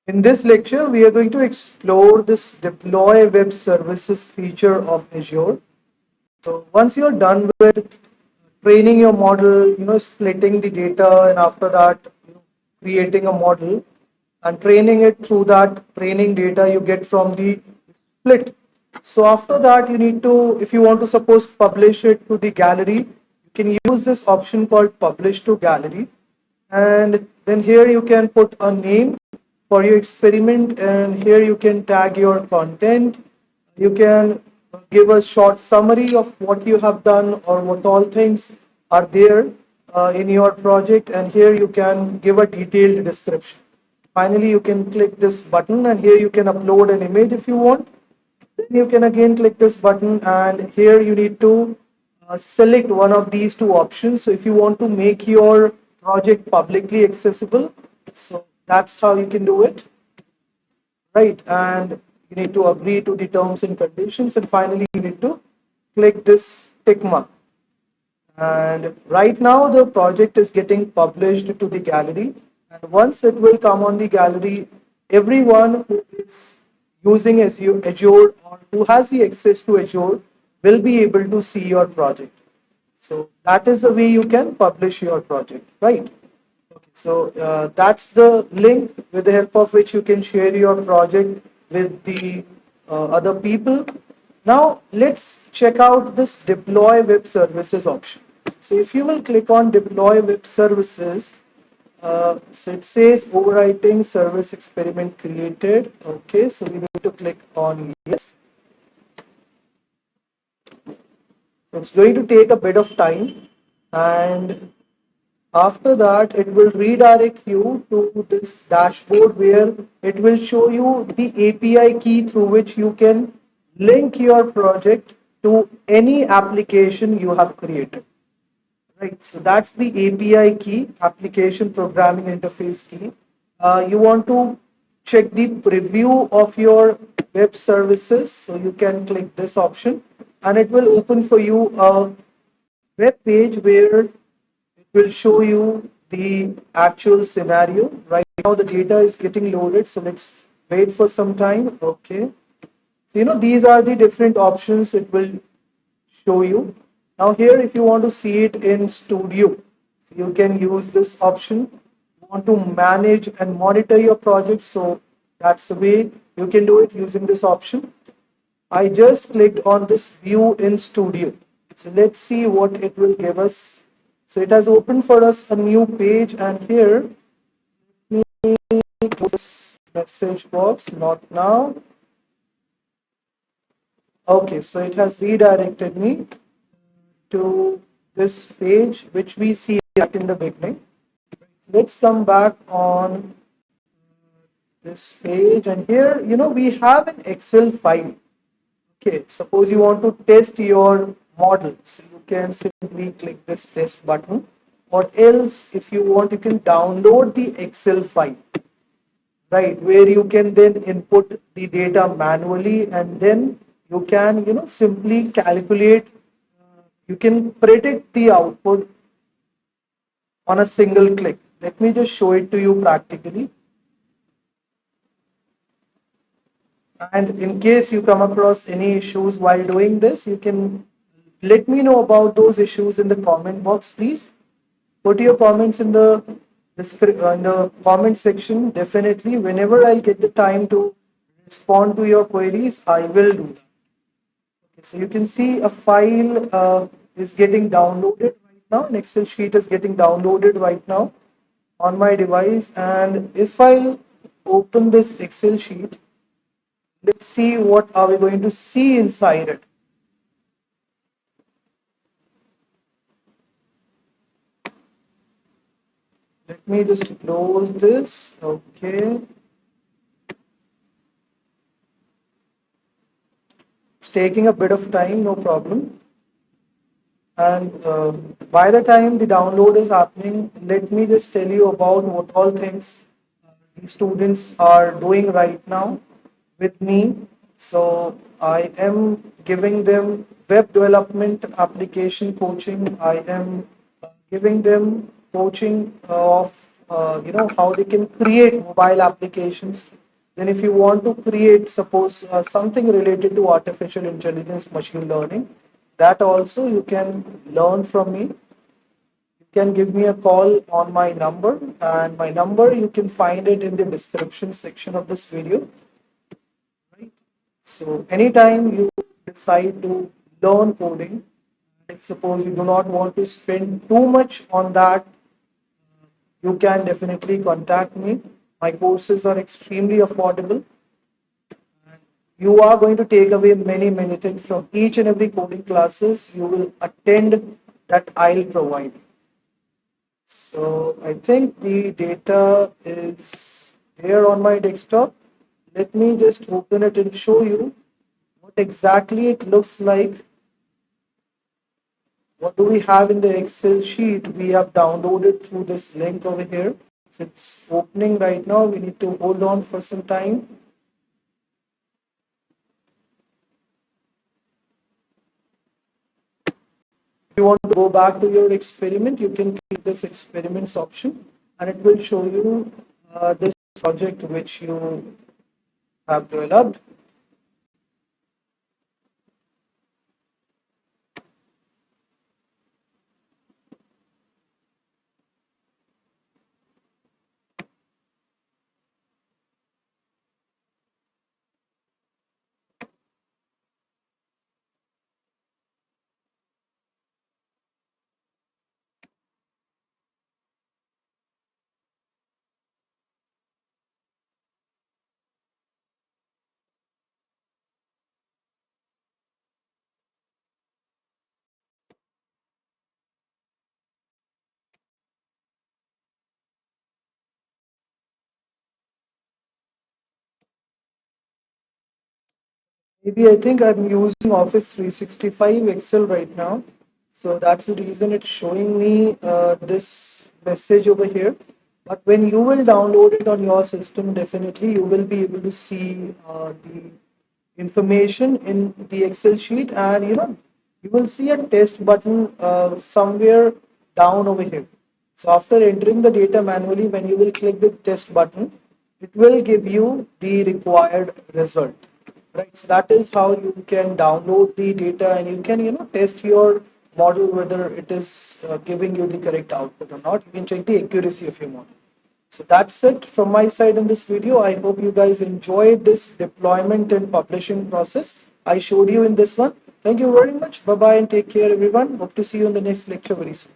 In this lecture, we are going to explore this deploy web services feature of Azure. So once you're done with training your model, splitting the data, and after that, creating a model and training it through that training data you get from the split. So after that, you need to, if you want to suppose publish it to the gallery, you can use this option called publish to gallery. And then here you can put a name for your experiment, and here you can tag your content. You can give a short summary of what you have done or what all things are there in your project, and here you can give a detailed description. Finally, you can click this button, and here you can upload an image if you want. Then you can again click this button, and here you need to select one of these two options. So if you want to make your project publicly accessible, so that's how you can do it, right? And you need to agree to the terms and conditions, and finally you need to click this tick mark. And right now the project is getting published to the gallery, and once it will come on the gallery, everyone who is using Azure or who has the access to Azure will be able to see your project. So that is the way you can publish your project, right? Okay, so that's the link with the help of which you can share your project with the other people. Now let's check out this deploy web services option. So if you will click on deploy web services, so it says overwriting service experiment created. Okay, so we need to click on yes. So it's going to take a bit of time, and after that, it will redirect you to this dashboard where it will show you the API key through which you can link your project to any application you have created. Right, so that's the API key, application programming interface key. You want to check the preview of your web services, so you can click this option, and it will open for you a web page where it will show you the actual scenario. Right now the data is getting loaded, so let's wait for some time. Okay, so these are the different options it will show you. Now here, if you want to see it in studio, so you can use this option. You want to manage and monitor your project, so that's the way you can do it using this option. I just clicked on this view in studio, so let's see what it will give us. So it has opened for us a new page, and here, let me close this message box, not now. Okay, so it has redirected me to this page which we see right in the beginning. Let's come back on this page, and here we have an Excel file. Okay, suppose you want to test your model, so you can simply click this test button, or else if you want, you can download the Excel file, right, where you can then input the data manually, and then you can simply calculate, you can predict the output on a single click. Let me just show it to you practically. And in case you come across any issues while doing this, you can let me know about those issues in the comment box. Please put your comments in the comment section. Definitely, whenever I'll get the time to respond to your queries, I will do that. Okay, so you can see a file is getting downloaded right now. An Excel sheet is getting downloaded right now on my device, and if I open this Excel sheet, let's see what are we going to see inside it. Let me just close this. Okay, it's taking a bit of time, no problem. And by the time the download is happening, let me just tell you about what all things the students are doing right now with me. So I am giving them web development application coaching. I am giving them coaching of how they can create mobile applications. Then if you want to create, suppose something related to artificial intelligence, machine learning, that also you can learn from me. You can give me a call on my number, and my number you can find it in the description section of this video. Right? So anytime you decide to learn coding, if suppose you do not want to spend too much on that, you can definitely contact me. My courses are extremely affordable. You are going to take away many things from each and every coding classes you will attend that I'll provide. So I think the data is here on my desktop. Let me just open it and show you what exactly it looks like. What do we have in the Excel sheet? We have downloaded through this link over here. So it's opening right now. We need to hold on for some time. If you want to go back to your experiment, you can click this experiments option and it will show you this project which you have developed. Maybe I think I'm using Office 365 Excel right now. So that's the reason it's showing me this message over here. But when you will download it on your system, definitely you will be able to see the information in the Excel sheet, and you will see a test button somewhere down over here. So after entering the data manually, when you will click the test button, it will give you the required result. Right, so that is how you can download the data and you can test your model whether it is giving you the correct output or not. You can check the accuracy of your model. So that's it from my side in this video. I hope you guys enjoyed this deployment and publishing process I showed you in this one. Thank you very much. Bye bye and take care everyone. Hope to see you in the next lecture very soon.